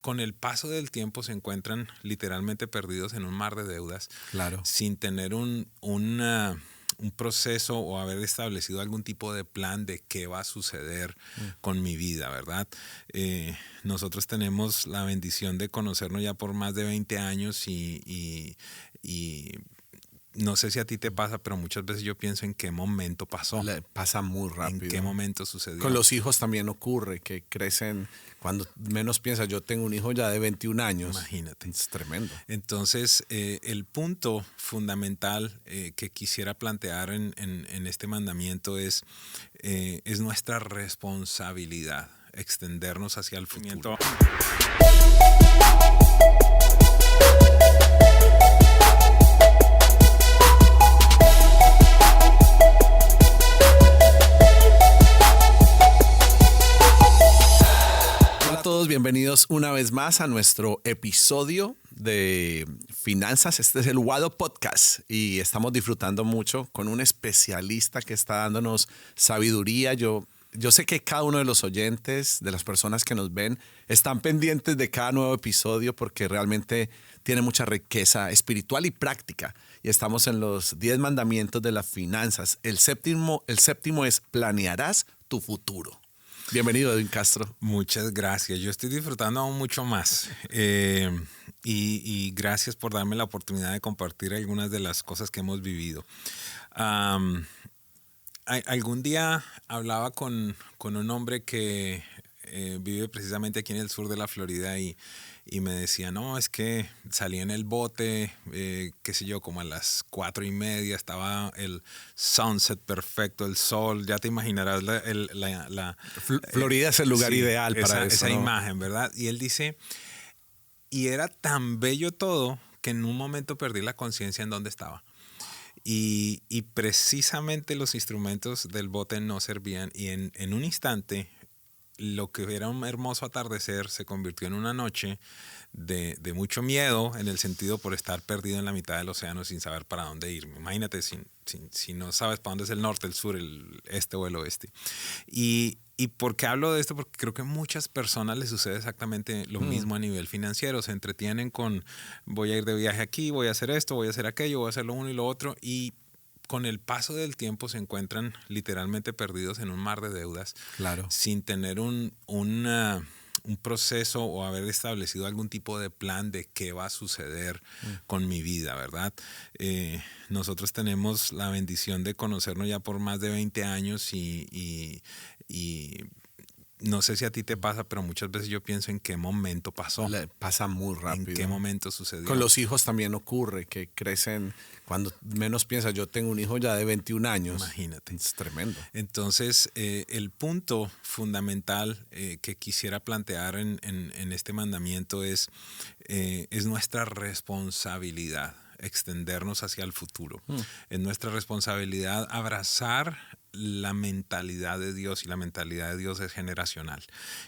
con el paso del tiempo se encuentran literalmente perdidos en un mar de deudas, Claro. sin tener un proceso o haber establecido algún tipo de plan de qué va a suceder con mi vida, ¿verdad? Nosotros tenemos la bendición de conocernos ya por más de 20 años y no sé si a ti te pasa, pero muchas veces yo pienso en qué momento pasó, Pasa muy en rápido. qué momento sucedió. Con los hijos también ocurre que crecen cuando menos piensas. Yo tengo un hijo ya de 21 años. Imagínate. Es tremendo. Entonces, el punto fundamental que quisiera plantear en este mandamiento es nuestra responsabilidad, extendernos hacia el futuro. Hola a todos, bienvenidos una vez más a nuestro episodio de finanzas. Este es el Wado Podcast y estamos disfrutando mucho con un especialista que está dándonos sabiduría. Yo sé que cada uno de los oyentes, de las personas que nos ven, están pendientes de cada nuevo episodio porque realmente tiene mucha riqueza espiritual y práctica. Y estamos en los 10 mandamientos de las finanzas. El séptimo es planearás tu futuro. Bienvenido, Edwin Castro. Muchas gracias. Yo estoy disfrutando aún mucho más. Y gracias por darme la oportunidad de compartir algunas de las cosas que hemos vivido. Algún día hablaba con un hombre que vive precisamente aquí en el sur de la Florida y me decía, no, es que salí en el bote, qué sé yo, como a las 4:30, estaba el sunset perfecto, el sol, ya te imaginarás Florida es el lugar ideal para eso, esa ¿no? imagen, ¿verdad? Y él dice, y era tan bello todo que en un momento perdí la conciencia en dónde estaba. Y precisamente los instrumentos del bote no servían y en un instante lo que era un hermoso atardecer se convirtió en una noche de mucho miedo, en el sentido por estar perdido en la mitad del océano sin saber para dónde ir. Imagínate si no sabes para dónde es el norte, el sur, el este o el oeste. ¿Y por qué hablo de esto? Porque creo que a muchas personas les sucede exactamente lo mismo a nivel financiero. Se entretienen con voy a ir de viaje aquí, voy a hacer esto, voy a hacer aquello, voy a hacer lo uno y lo otro, y con el paso del tiempo se encuentran literalmente perdidos en un mar de deudas, Claro. sin tener un proceso o haber establecido algún tipo de plan de qué va a suceder con mi vida, ¿verdad? Nosotros tenemos la bendición de conocernos ya por más de 20 años y no sé si a ti te pasa, pero muchas veces yo pienso en qué momento pasó, Pasa muy rápido. en qué momento sucedió. Con los hijos también ocurre que crecen cuando menos piensas. Yo tengo un hijo ya de 21 años. Imagínate. Es tremendo. Entonces, el punto fundamental que quisiera plantear en este mandamiento es nuestra responsabilidad, extendernos hacia el futuro. Es nuestra responsabilidad abrazar la mentalidad de Dios, y la mentalidad de Dios es generacional.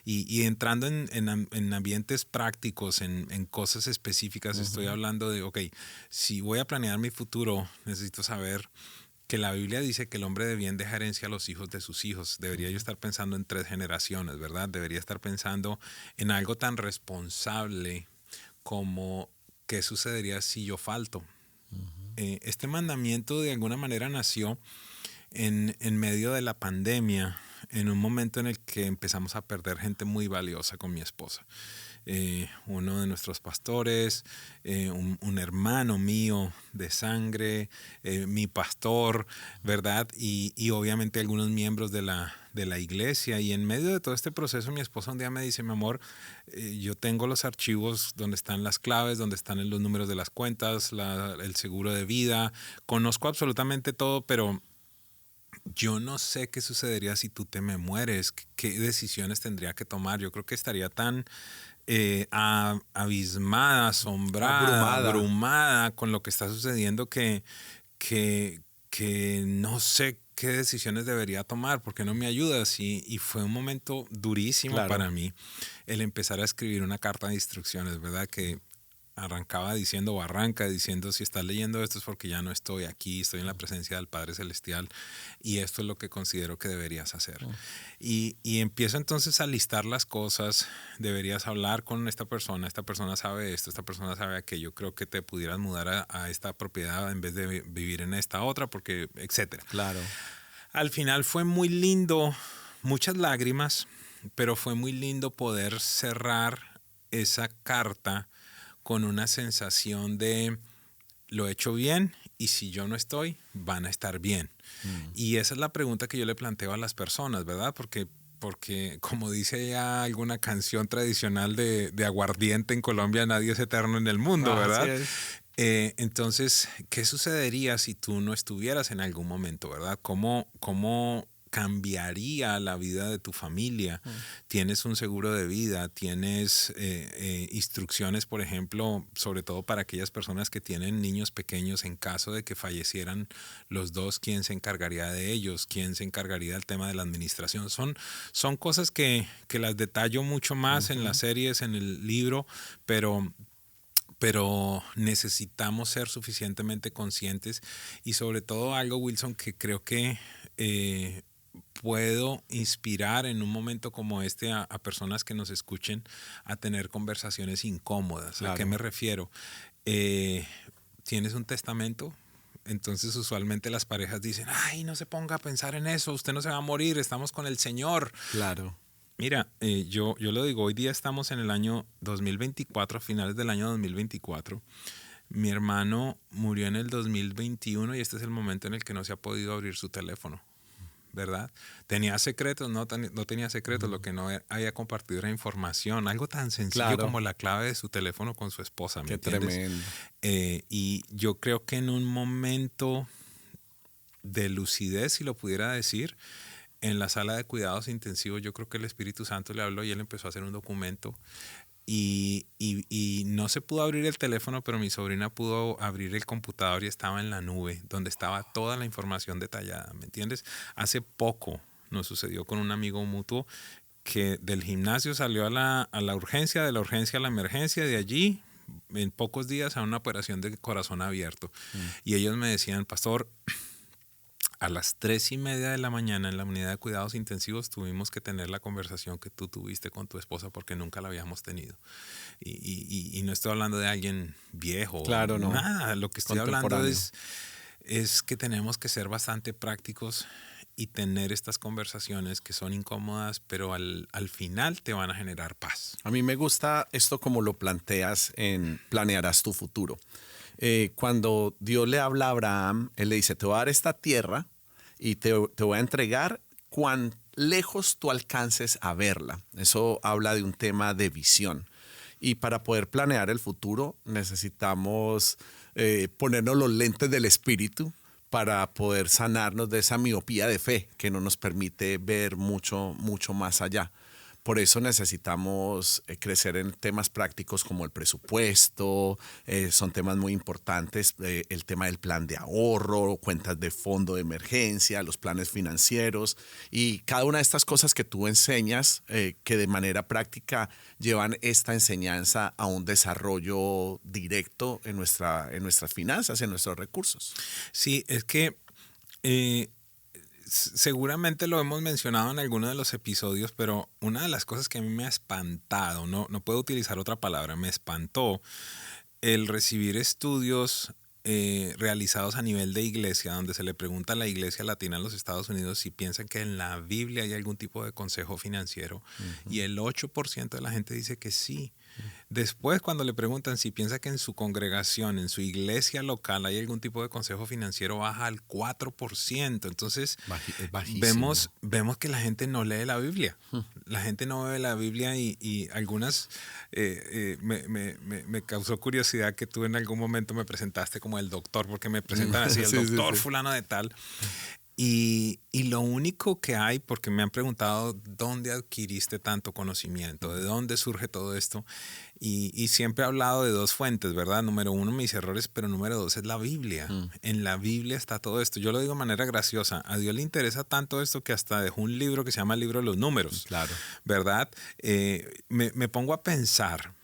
Y entrando en ambientes prácticos, en cosas específicas, estoy hablando de, ok, si voy a planear mi futuro, necesito saber que la Biblia dice que el hombre de bien deja herencia a los hijos de sus hijos. Debería yo estar pensando en 3 generaciones, ¿verdad? Debería estar pensando en algo tan responsable como qué sucedería si yo falto. Este mandamiento de alguna manera nació en medio de la pandemia, en un momento en el que empezamos a perder gente muy valiosa con mi esposa. Uno de nuestros pastores, un hermano mío de sangre, mi pastor, ¿verdad? Y obviamente algunos miembros de la iglesia. Y en medio de todo este proceso, mi esposa un día me dice, mi amor, yo tengo los archivos donde están las claves, donde están los números de las cuentas, el seguro de vida, conozco absolutamente todo, pero yo no sé qué sucedería si tú te me mueres, qué decisiones tendría que tomar. Yo creo que estaría tan abismada, asombrada, abrumada con lo que está sucediendo que no sé qué decisiones debería tomar, porque no me ayudas. Y fue un momento durísimo para mí el empezar a escribir una carta de instrucciones, ¿verdad? Que arrancaba diciendo, o arranca diciendo, si estás leyendo esto es porque ya no estoy aquí, estoy en la presencia del Padre Celestial y esto es lo que considero que deberías hacer. Y empiezo entonces a listar las cosas, deberías hablar con esta persona sabe esto, esta persona sabe aquello, creo que te pudieras mudar a esta propiedad en vez de vivir en esta otra, porque, etcétera. Claro. Al final fue muy lindo, muchas lágrimas, pero fue muy lindo poder cerrar esa carta con una sensación de lo he hecho bien y si yo no estoy, van a estar bien. Y esa es la pregunta que yo le planteo a las personas, ¿verdad? Porque como dice ya alguna canción tradicional de aguardiente en Colombia, nadie es eterno en el mundo, ¿verdad? Así es. Entonces, ¿qué sucedería si tú no estuvieras en algún momento, verdad? ¿Cómo cambiaría la vida de tu familia? Tienes un seguro de vida, tienes instrucciones, por ejemplo, sobre todo para aquellas personas que tienen niños pequeños, en caso de que fallecieran los dos, ¿quién se encargaría de ellos? ¿Quién se encargaría del tema de la administración? Son cosas que las detallo mucho más en las series, en el libro, pero necesitamos ser suficientemente conscientes y sobre todo algo, Wilson, que creo que puedo inspirar en un momento como este a personas que nos escuchen a tener conversaciones incómodas. Claro. ¿A qué me refiero? ¿Tienes un testamento? Entonces usualmente las parejas dicen, ay, no se ponga a pensar en eso, usted no se va a morir, estamos con el Señor. Claro. Mira, yo lo digo, hoy día estamos en el año 2024, a finales del año 2024. Mi hermano murió en el 2021 y este es el momento en el que no se ha podido abrir su teléfono, ¿verdad? Tenía secretos, no tenía secretos, lo que no había compartido era información, algo tan sencillo Claro. como la clave de su teléfono con su esposa, ¿me Qué entiendes? tremendo. Y yo creo que en un momento de lucidez, si lo pudiera decir, en la sala de cuidados intensivos, yo creo que el Espíritu Santo le habló y él empezó a hacer un documento y no se pudo abrir el teléfono, pero mi sobrina pudo abrir el computador y estaba en la nube, donde estaba toda la información detallada, ¿me entiendes? Hace poco nos sucedió con un amigo mutuo que del gimnasio salió a la urgencia, de la urgencia a la emergencia, de allí en pocos días a una operación de corazón abierto. Y ellos me decían, pastor, a las 3:30 de la mañana en la unidad de cuidados intensivos tuvimos que tener la conversación que tú tuviste con tu esposa porque nunca la habíamos tenido. Y no estoy hablando de alguien viejo, Claro, no. nada. Lo que estoy hablando Contemporáneo. es que tenemos que ser bastante prácticos y tener estas conversaciones que son incómodas, pero al final te van a generar paz. A mí me gusta esto como lo planteas en Planearás tu futuro. Cuando Dios le habla a Abraham, él le dice, te voy a dar esta tierra y te voy a entregar cuán lejos tú alcances a verla. Eso habla de un tema de visión. Y para poder planear el futuro necesitamos ponernos los lentes del espíritu para poder sanarnos de esa miopía de fe que no nos permite ver mucho más allá. Por eso necesitamos crecer en temas prácticos como el presupuesto, son temas muy importantes, el tema del plan de ahorro, cuentas de fondo de emergencia, los planes financieros y cada una de estas cosas que tú enseñas que de manera práctica llevan esta enseñanza a un desarrollo directo en nuestras finanzas, en nuestros recursos. Sí, es que seguramente lo hemos mencionado en alguno de los episodios, pero una de las cosas que a mí me ha espantado, no puedo utilizar otra palabra, me espantó el recibir estudios realizados a nivel de iglesia, donde se le pregunta a la iglesia latina en los Estados Unidos si piensan que en la Biblia hay algún tipo de consejo financiero, y el 8% de la gente dice que sí. Después, cuando le preguntan si piensa que en su congregación, en su iglesia local, hay algún tipo de consejo financiero, baja al 4%. Entonces, vemos que la gente no lee la Biblia. La gente no lee la Biblia y algunas me causó curiosidad que tú en algún momento me presentaste como el doctor, porque me presentan así, el doctor fulano de tal. Y lo único que hay, porque me han preguntado dónde adquiriste tanto conocimiento, de dónde surge todo esto, y siempre he hablado de dos fuentes, ¿verdad? Número uno, mis errores, pero número dos es la Biblia. En la Biblia está todo esto. Yo lo digo de manera graciosa. A Dios le interesa tanto esto que hasta dejó un libro que se llama el libro de los números. Claro. ¿Verdad? Me pongo a pensar.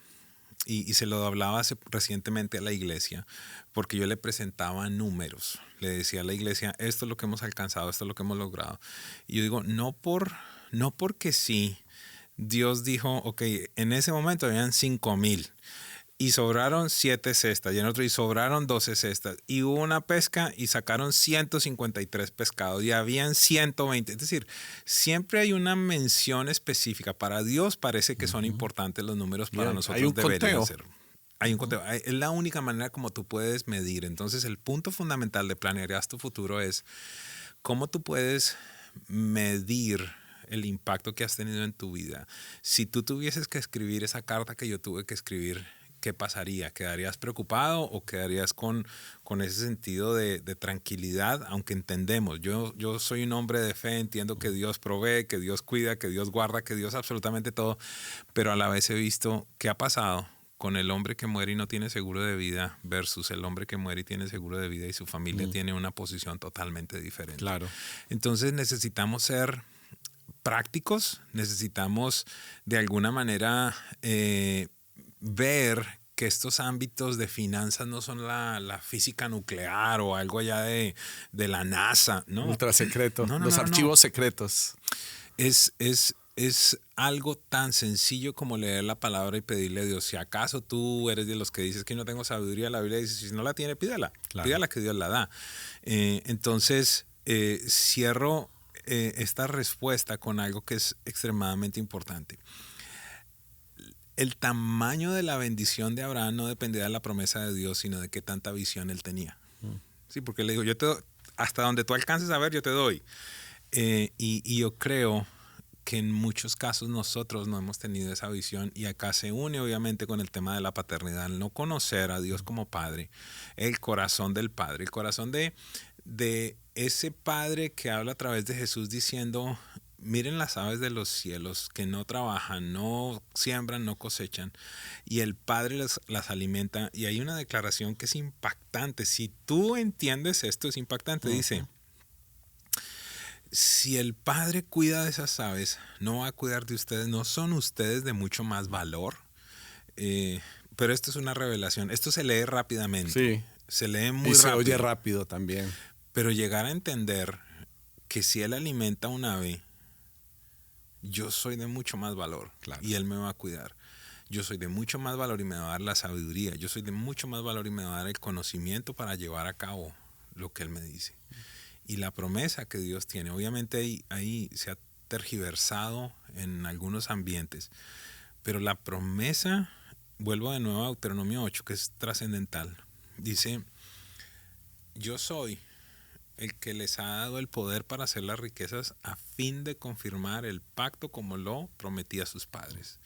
y se lo hablaba recientemente a la iglesia, porque yo le presentaba números. Le decía a la iglesia, esto es lo que hemos alcanzado, esto es lo que hemos logrado. Y yo digo, no porque sí. Dios dijo, ok, en ese momento habían 5,000 y sobraron 7 cestas, y en otro y sobraron 12 cestas, y hubo una pesca y sacaron 153 pescados y habían 120. Es decir, siempre hay una mención específica. Para Dios parece que son importantes los números, para nosotros hay un deberían conteo. ser. Hay un conteo. Es la única manera como tú puedes medir. Entonces, el punto fundamental de Planearás tu futuro es cómo tú puedes medir el impacto que has tenido en tu vida. Si tú tuvieses que escribir esa carta que yo tuve que escribir, ¿qué pasaría? ¿Quedarías preocupado o quedarías con ese sentido de tranquilidad? Aunque entendemos, yo soy un hombre de fe, entiendo que Dios provee, que Dios cuida, que Dios guarda, que Dios absolutamente todo, pero a la vez he visto qué ha pasado con el hombre que muere y no tiene seguro de vida versus el hombre que muere y tiene seguro de vida y su familia tiene una posición totalmente diferente. Claro. Entonces necesitamos ser prácticos, necesitamos de alguna manera ver que estos ámbitos de finanzas no son la física nuclear o algo allá de la NASA, ¿no? Ultra secreto. No, Los archivos secretos. Es algo tan sencillo como leer la palabra y pedirle a Dios. Si acaso tú eres de los que dices que no tengo sabiduría, la Biblia dice, si no la tiene, pídala. Claro. Pídala, que Dios la da. Entonces, cierro esta respuesta con algo que es extremadamente importante. El tamaño de la bendición de Abraham no dependía de la promesa de Dios, sino de qué tanta visión él tenía. Sí, porque le digo, yo te doy, hasta donde tú alcances a ver, yo te doy. Y yo creo que en muchos casos nosotros no hemos tenido esa visión, y acá se une obviamente con el tema de la paternidad, el no conocer a Dios como Padre, el corazón del Padre, el corazón de ese Padre que habla a través de Jesús diciendo, miren las aves de los cielos que no trabajan, no siembran, no cosechan, y el Padre las alimenta. Y hay una declaración que es impactante. Si tú entiendes esto, es impactante. Dice, si el Padre cuida de esas aves, no va a cuidar de ustedes. ¿No son ustedes de mucho más valor? Pero esto es una revelación. Esto se lee rápidamente. Sí. Se lee muy rápido. Y se rápido. oye rápido también. Pero llegar a entender que si Él alimenta a un ave, yo soy de mucho más valor, claro, y Él me va a cuidar. Yo soy de mucho más valor y me va a dar la sabiduría. Yo soy de mucho más valor y me va a dar el conocimiento para llevar a cabo lo que Él me dice. Y la promesa que Dios tiene, obviamente ahí se ha tergiversado en algunos ambientes, pero la promesa, vuelvo de nuevo a Deuteronomio 8, que es trascendental, dice, yo soy el que les ha dado el poder para hacer las riquezas a fin de confirmar el pacto como lo prometí a sus padres.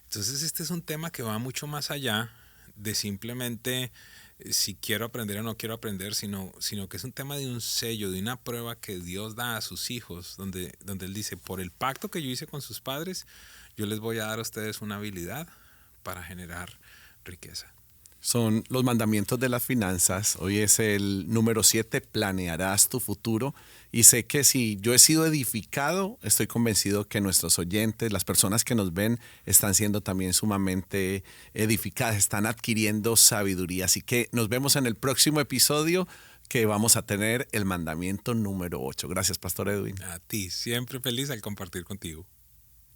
Entonces este es un tema que va mucho más allá de simplemente si quiero aprender o no quiero aprender, sino que es un tema de un sello, de una prueba que Dios da a sus hijos, donde Él dice, por el pacto que yo hice con sus padres, yo les voy a dar a ustedes una habilidad para generar riqueza. Son los mandamientos de las finanzas. Hoy es el número 7, planearás tu futuro. Y sé que si yo he sido edificado, estoy convencido que nuestros oyentes, las personas que nos ven, están siendo también sumamente edificadas, están adquiriendo sabiduría. Así que nos vemos en el próximo episodio, que vamos a tener el mandamiento número 8. Gracias, Pastor Edwin. A ti, siempre feliz al compartir contigo.